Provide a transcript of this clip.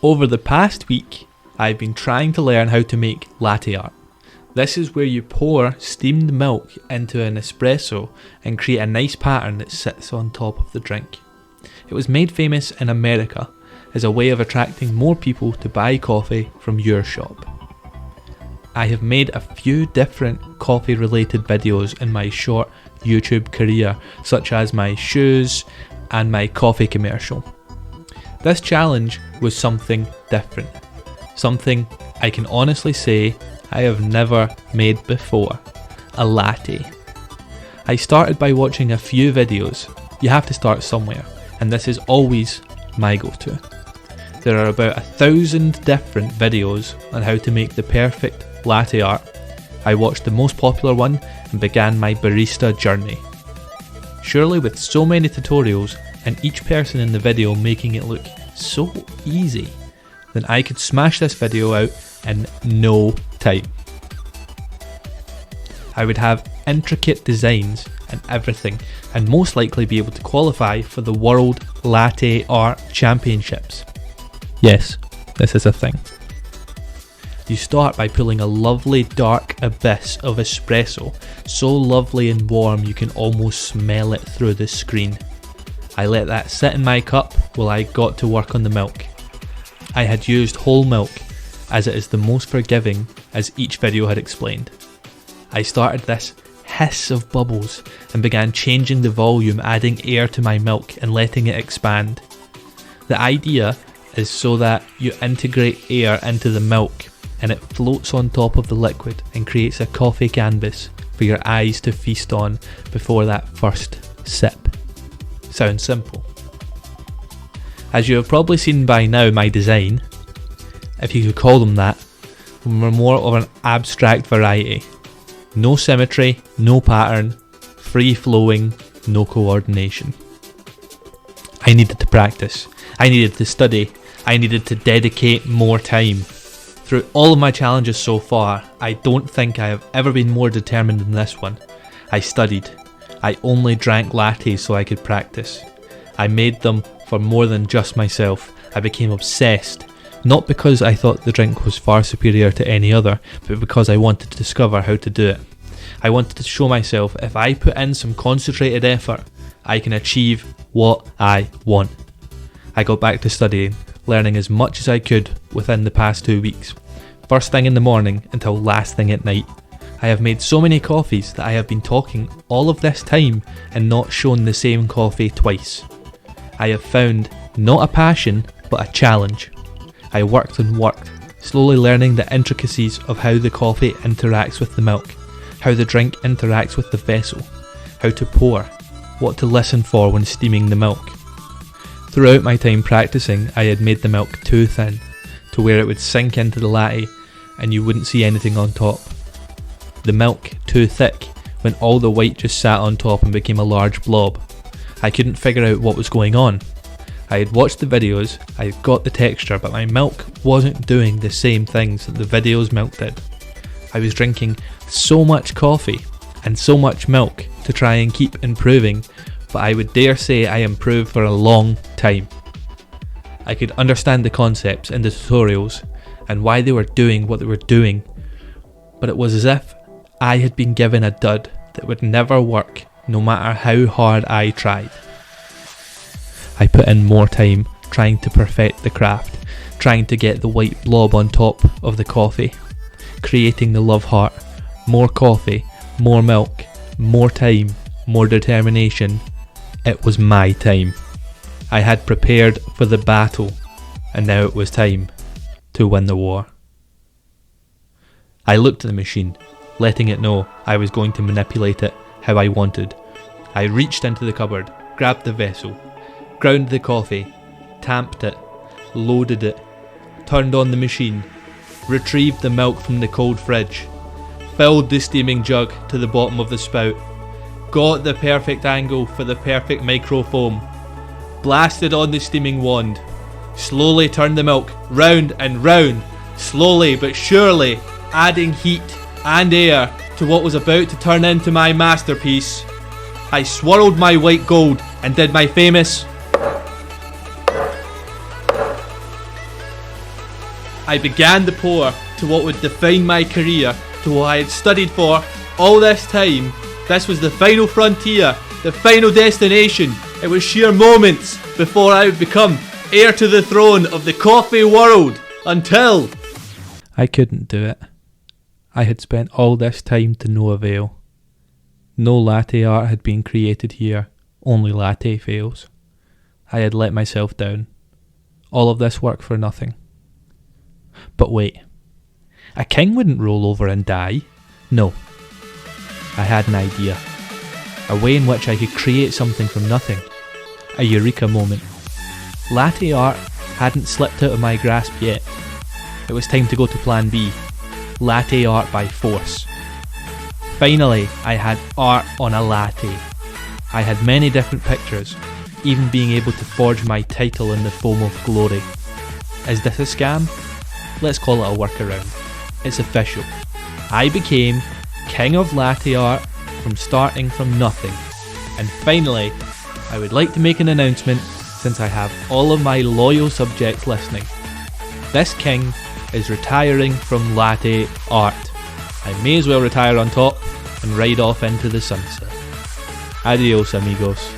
Over the past week, I've been trying to learn how to make latte art. This is where you pour steamed milk into an espresso and create a nice pattern that sits on top of the drink. It was made famous in America as a way of attracting more people to buy coffee from your shop. I have made a few different coffee related videos in my short YouTube career, such as my shoes and my coffee commercial. This challenge was something different, something I can honestly say I have never made before, a latte. I started by watching a few videos. You have to start somewhere, and this is always my go-to. There are about 1,000 different videos on how to make the perfect latte art. I watched the most popular one and began my barista journey. Surely with so many tutorials and each person in the video making it look so easy, then I could smash this video out in no time. I would have intricate designs and everything, and most likely be able to qualify for the World Latte Art Championships. Yes, this is a thing. You start by pulling a lovely dark abyss of espresso, so lovely and warm you can almost smell it through the screen. I let that sit in my cup while I got to work on the milk. I had used whole milk as it is the most forgiving, as each video had explained. I started this hiss of bubbles and began changing the volume, adding air to my milk and letting it expand. The idea is so that you integrate air into the milk and it floats on top of the liquid and creates a coffee canvas for your eyes to feast on before that first sip. Sounds simple. As you have probably seen by now, my design, if you could call them that, were more of an abstract variety. No symmetry, no pattern, free flowing, no coordination. I needed to practice, I needed to study, I needed to dedicate more time. Through all of my challenges so far, I don't think I have ever been more determined than this one. I studied. I only drank lattes so I could practice. I made them for more than just myself. I became obsessed, not because I thought the drink was far superior to any other, but because I wanted to discover how to do it. I wanted to show myself if I put in some concentrated effort, I can achieve what I want. I got back to studying, learning as much as I could within the past 2 weeks. First thing in the morning until last thing at night. I have made so many coffees that I have been talking all of this time and not shown the same coffee twice. I have found not a passion, but a challenge. I worked and worked, slowly learning the intricacies of how the coffee interacts with the milk, how the drink interacts with the vessel, how to pour, what to listen for when steaming the milk. Throughout my time practicing, I had made the milk too thin, to where it would sink into the latte and you wouldn't see anything on top. The milk too thick, when all the white just sat on top and became a large blob. I couldn't figure out what was going on. I had watched the videos, I had got the texture, but my milk wasn't doing the same things that the video's milk did. I was drinking so much coffee and so much milk to try and keep improving, but I would dare say I improved for a long time. I could understand the concepts in the tutorials and why they were doing what they were doing, but it was as if I had been given a dud that would never work no matter how hard I tried. I put in more time trying to perfect the craft, trying to get the white blob on top of the coffee, creating the love heart, more coffee, more milk, more time, more determination. It was my time. I had prepared for the battle, and now it was time to win the war. I looked at the machine, letting it know I was going to manipulate it how I wanted. I reached into the cupboard, grabbed the vessel, ground the coffee, tamped it, loaded it, turned on the machine, retrieved the milk from the cold fridge, filled the steaming jug to the bottom of the spout, got the perfect angle for the perfect microfoam, blasted on the steaming wand, slowly turned the milk round and round, slowly but surely adding heat and air to what was about to turn into my masterpiece. I swirled my white gold and did my famous I began to pour to what would define my career, to what I had studied for all this time. This was the final frontier, the final destination. It was sheer moments before I would become heir to the throne of the coffee world, until I couldn't do it. I had spent all this time to no avail. No latte art had been created here, only latte fails. I had let myself down. All of this work for nothing. But wait, a king wouldn't roll over and die. No. I had an idea. A way in which I could create something from nothing. A eureka moment. Latte art hadn't slipped out of my grasp yet. It was time to go to plan B. Latte art by force. Finally, I had art on a latte. I had many different pictures, even being able to forge my title in the foam of glory. Is this a scam? Let's call it a workaround. It's official. I became King of Latte Art from starting from nothing. And finally, I would like to make an announcement since I have all of my loyal subjects listening. This king is retiring from latte art. I may as well retire on top and ride off into the sunset. Adios, amigos.